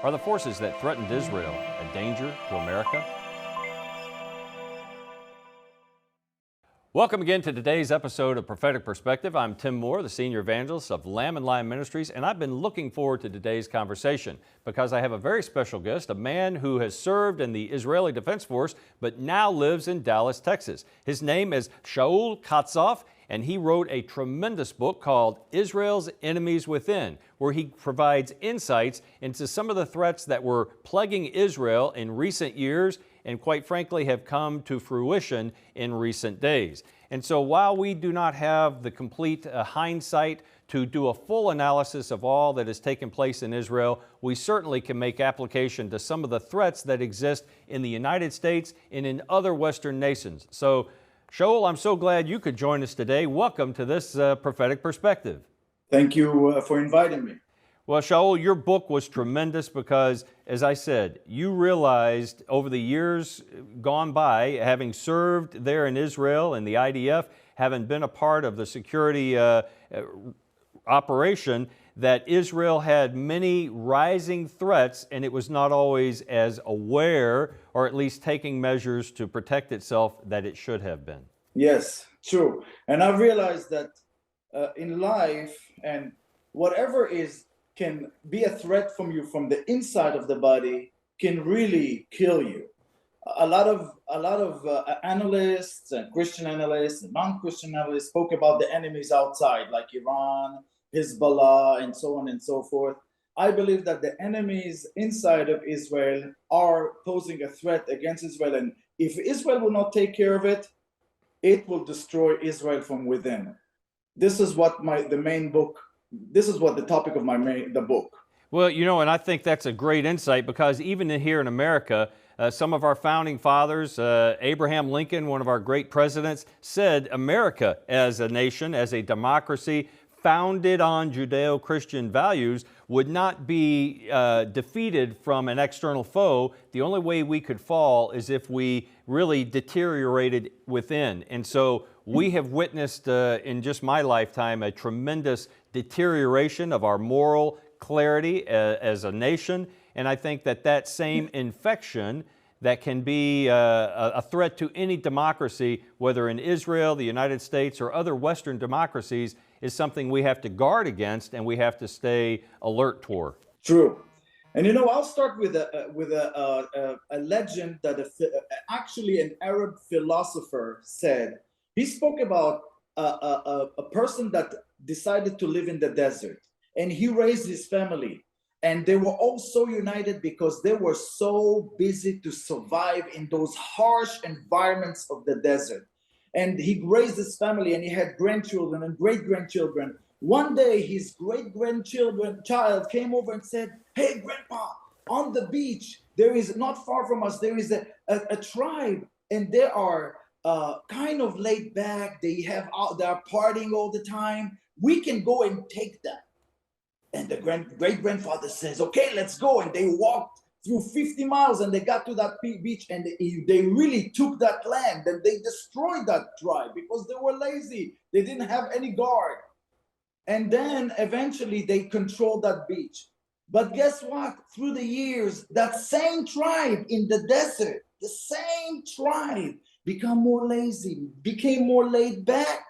Are the forces that threatened Israel a danger to America? Welcome again to today's episode of Prophetic Perspective. I'm Tim Moore, the Senior Evangelist of Lamb and Lion Ministries, and I've been looking forward to today's conversation because I have a very special guest, a man who has served in the Israeli Defense Force but now lives in Dallas, Texas. His name is Shaul Katzoff, and he wrote a tremendous book called Israel's Enemies Within, where he provides insights into some of the threats that were plaguing Israel in recent years and quite frankly have come to fruition in recent days. And so while we do not have the complete hindsight to do a full analysis of all that has taken place in Israel, we certainly can make application to some of the threats that exist in the United States and in other Western nations. So Shaul, I'm so glad you could join us today. Welcome to this Prophetic Perspective. Thank you for inviting me. Well, Shaul, your book was tremendous because, as I said, you realized over the years gone by, having served there in Israel in the IDF, having been a part of the security operation, that Israel had many rising threats and it was not always as aware or at least taking measures to protect itself that it should have been. Yes, true. And I realized that in life, and whatever can be a threat from you from the inside of the body can really kill you. A lot of analysts and Christian analysts and non-Christian analysts spoke about the enemies outside, like Iran, Hezbollah, and so on and so forth. I believe that the enemies inside of Israel are posing a threat against Israel, and if Israel will not take care of it, it will destroy Israel from within. This is what this is what the topic of the book. Well, you know, and I think that's a great insight because even here in America, some of our founding fathers, Abraham Lincoln, one of our great presidents, said America as a nation, as a democracy founded on Judeo-Christian values, would not be defeated from an external foe. The only way we could fall is if we really deteriorated within. And so we have witnessed in just my lifetime a tremendous deterioration of our moral clarity as a nation. And I think that same infection that can be a threat to any democracy, whether in Israel, the United States, or other Western democracies, is something we have to guard against and we have to stay alert toward. True. And you know, I'll start with a legend that actually an Arab philosopher said. He spoke about a person that decided to live in the desert, and he raised his family, and they were all so united because they were so busy to survive in those harsh environments of the desert. And he raised his family, and he had grandchildren and great-grandchildren. One day, his child came over and said, "Hey, Grandpa, on the beach, there is not far from us, there is a tribe, and they are kind of laid back. They are partying all the time. We can go and take them." And the great-grandfather says, "Okay, let's go." And they walked through 50 miles and they got to that beach, and they really took that land, and they destroyed that tribe because they were lazy. They didn't have any guard. And then eventually they controlled that beach. But guess what? Through the years, that same tribe in the desert, the same tribe become more lazy, became more laid back.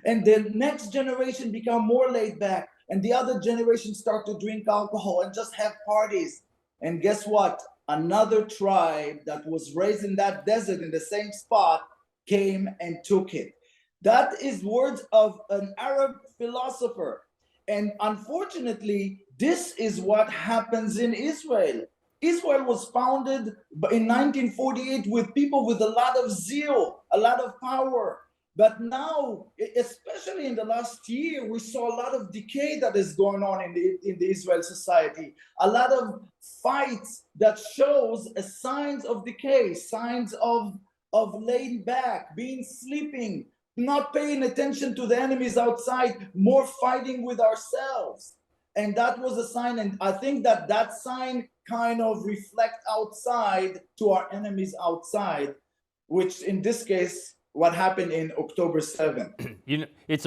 And the next generation become more laid back. And the other generation start to drink alcohol and just have parties. And guess what? Another tribe that was raised in that desert in the same spot came and took it. That is words of an Arab philosopher. And unfortunately, this is what happens in Israel. Israel was founded in 1948 with people with a lot of zeal, a lot of power. But now, especially in the last year, we saw a lot of decay that is going on in the Israel society. A lot of fights that shows signs of decay, signs of laying back, being sleeping, not paying attention to the enemies outside, more fighting with ourselves. And that was a sign, and I think that sign kind of reflect outside to our enemies outside, which in this case, what happened in October 7th. You know, it's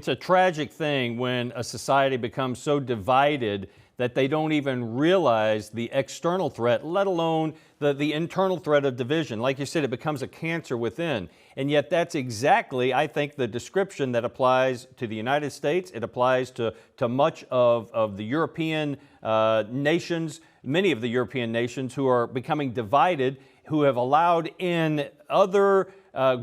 a tragic thing when a society becomes so divided that they don't even realize the external threat, let alone the internal threat of division. Like you said, it becomes a cancer within. And yet that's exactly, I think, the description that applies to the United States. It applies to much of the European nations, many of the European nations who are becoming divided, who have allowed in other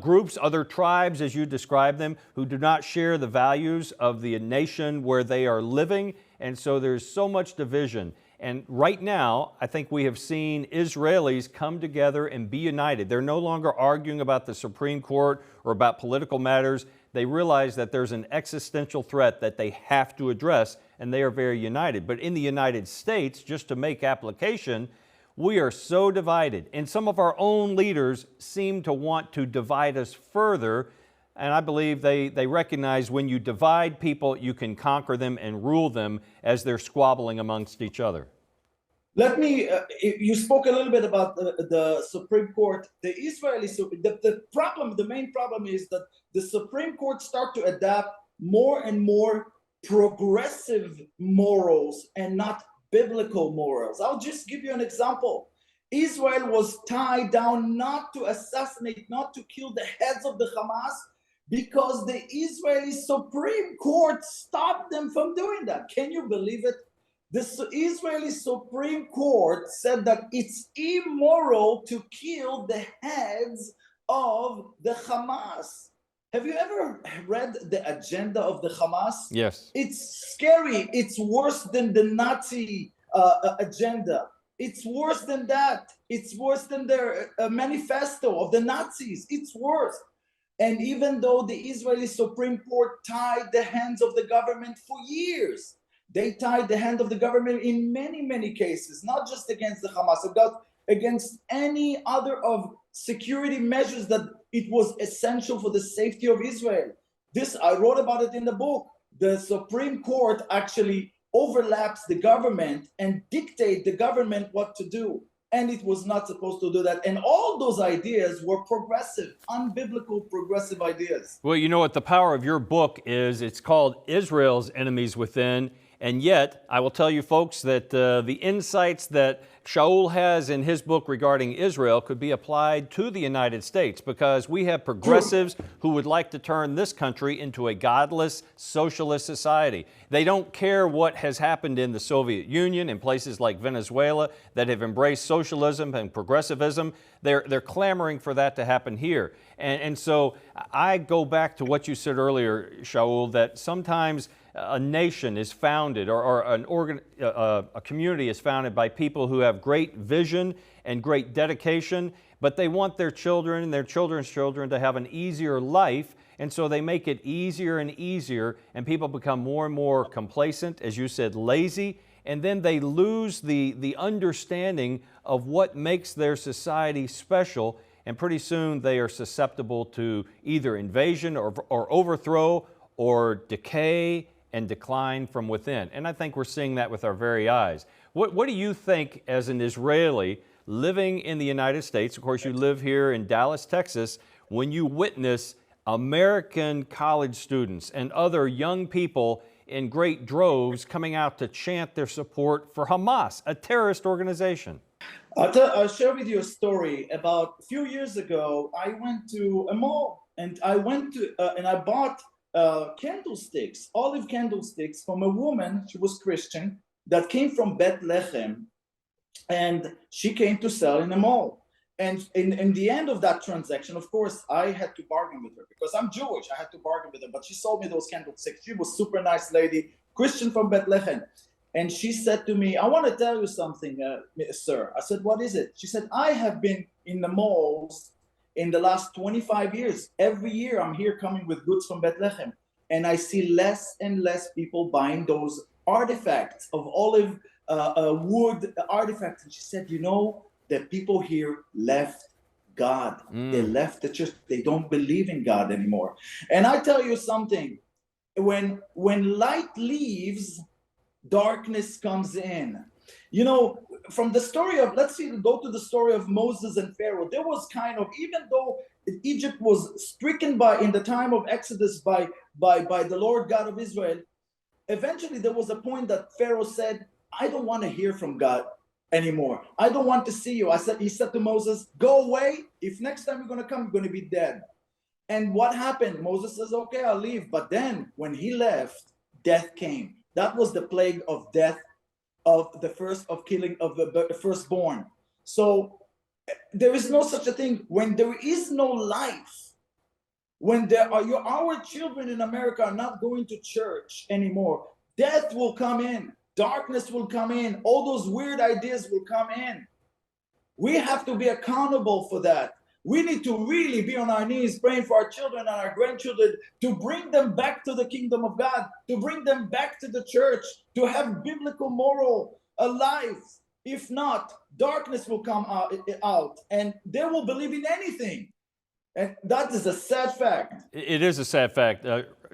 groups, other tribes, as you describe them, who do not share the values of the nation where they are living. And so there's so much division. And right now, I think we have seen Israelis come together and be united. They're no longer arguing about the Supreme Court or about political matters. They realize that there's an existential threat that they have to address, and they are very united. But in the United States, just to make application, we are so divided, and some of our own leaders seem to want to divide us further. And I believe they recognize when you divide people, you can conquer them and rule them as they're squabbling amongst each other. Let me, you spoke a little bit about the Supreme Court. The Israeli, the main problem is that the Supreme Court start to adapt more and more progressive morals and not biblical morals. I'll just give you an example. Israel was tied down not to assassinate, not to kill the heads of the Hamas, because the Israeli Supreme Court stopped them from doing that. Can you believe it? The Israeli Supreme Court said that it's immoral to kill the heads of the Hamas. Have you ever read the agenda of the Hamas? Yes. It's scary. It's worse than the Nazi agenda. It's worse than that. It's worse than their manifesto of the Nazis. It's worse. And even though the Israeli Supreme Court tied the hands of the government for years, they tied the hand of the government in many, many cases, not just against the Hamas, but against any other of security measures that it was essential for the safety of Israel. This, I wrote about it in the book. The Supreme Court actually overlaps the government and dictate the government what to do. And it was not supposed to do that. And all those ideas were progressive, unbiblical progressive ideas. Well, you know what the power of your book is? It's called Israel's Enemies Within. And yet, I will tell you folks that the insights that Shaul has in his book regarding Israel could be applied to the United States, because we have progressives who would like to turn this country into a godless, socialist society. They don't care what has happened in the Soviet Union, in places like Venezuela that have embraced socialism and progressivism. They're clamoring for that to happen here. And so I go back to what you said earlier, Shaul, that sometimes a nation is founded, or a community is founded by people who have great vision and great dedication, but they want their children and their children's children to have an easier life, and so they make it easier and easier, and people become more and more complacent, as you said, lazy, and then they lose the understanding of what makes their society special, and pretty soon they are susceptible to either invasion or overthrow or decay and decline from within. And I think we're seeing that with our very eyes. What do you think, as an Israeli living in the United States, of course you live here in Dallas, Texas, when you witness American college students and other young people in great droves coming out to chant their support for Hamas, a terrorist organization? I'll share with you a story. About a few years ago, I went to a mall, and I bought candlesticks, olive candlesticks, from a woman. She was Christian, that came from Bethlehem, and she came to sell in the mall. And in the end of that transaction, of course, I had to bargain with her because I'm Jewish. I had to bargain with her, but she sold me those candlesticks. She was a super nice lady, Christian from Bethlehem. And she said to me, "I want to tell you something, sir." I said, "What is it?" She said, "I have been in the malls in the last 25 years. Every year I'm here coming with goods from Bethlehem, and I see less and less people buying those artifacts of olive wood artifacts." And she said, "You know, the people here left God. They left the church. They don't believe in God anymore." And I tell you something, when light leaves, darkness comes in. You know, from the story of, go to the story of Moses and Pharaoh. There was kind of, even though Egypt was stricken in the time of Exodus by the Lord God of Israel, eventually there was a point that Pharaoh said, I don't want to hear from God anymore. I don't want to see you. He said to Moses, go away. If next time you're going to come, you're going to be dead. And what happened? Moses says, okay, I'll leave. But then when he left, death came. That was the plague of death of the killing of the firstborn. So there is no such a thing. When there is no life, when our children in America are not going to church anymore, death will come in, darkness will come in, all those weird ideas will come in. We have to be accountable for that. We need to really be on our knees praying for our children and our grandchildren to bring them back to the kingdom of God, to bring them back to the church, to have biblical moral lives. If not, darkness will come out and they will believe in anything. And that is a sad fact. It is a sad fact.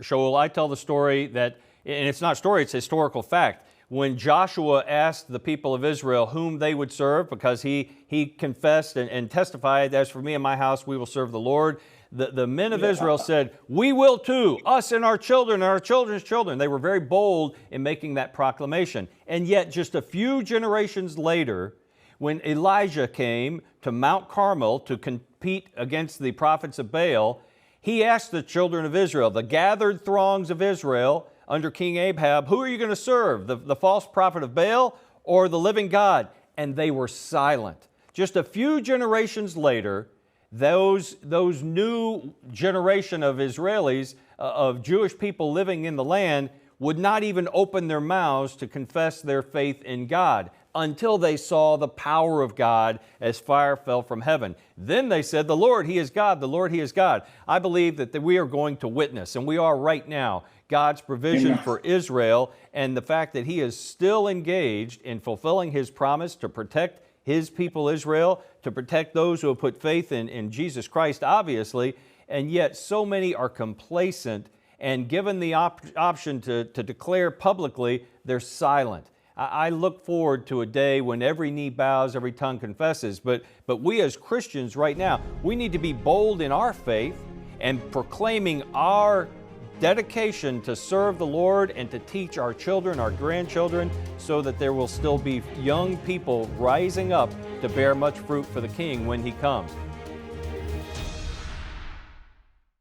Shaul, I tell the story that, and it's not story, it's historical fact. When Joshua asked the people of Israel whom they would serve, because he confessed and testified, as for me and my house, we will serve the Lord. The men of Israel said, we will too, us and our children and our children's children. They were very bold in making that proclamation. And yet just a few generations later, when Elijah came to Mount Carmel to compete against the prophets of Baal, he asked the children of Israel, the gathered throngs of Israel under King Ahab, who are you going to serve, the false prophet of Baal or the living God? And they were silent. Just a few generations later, those new generation of Israelis, of Jewish people living in the land, would not even open their mouths to confess their faith in God until they saw the power of God as fire fell from heaven. Then they said, the Lord, He is God, the Lord, He is God. I believe that we are going to witness, and we are right now, God's provision for Israel and the fact that He is still engaged in fulfilling His promise to protect His people Israel, to protect those who have put faith in Jesus Christ, obviously, and yet so many are complacent and given the option to declare publicly, they're silent. I look forward to a day when every knee bows, every tongue confesses, but we as Christians right now, we need to be bold in our faith and proclaiming our dedication to serve the Lord and to teach our children, our grandchildren, so that there will still be young people rising up to bear much fruit for the King when He comes.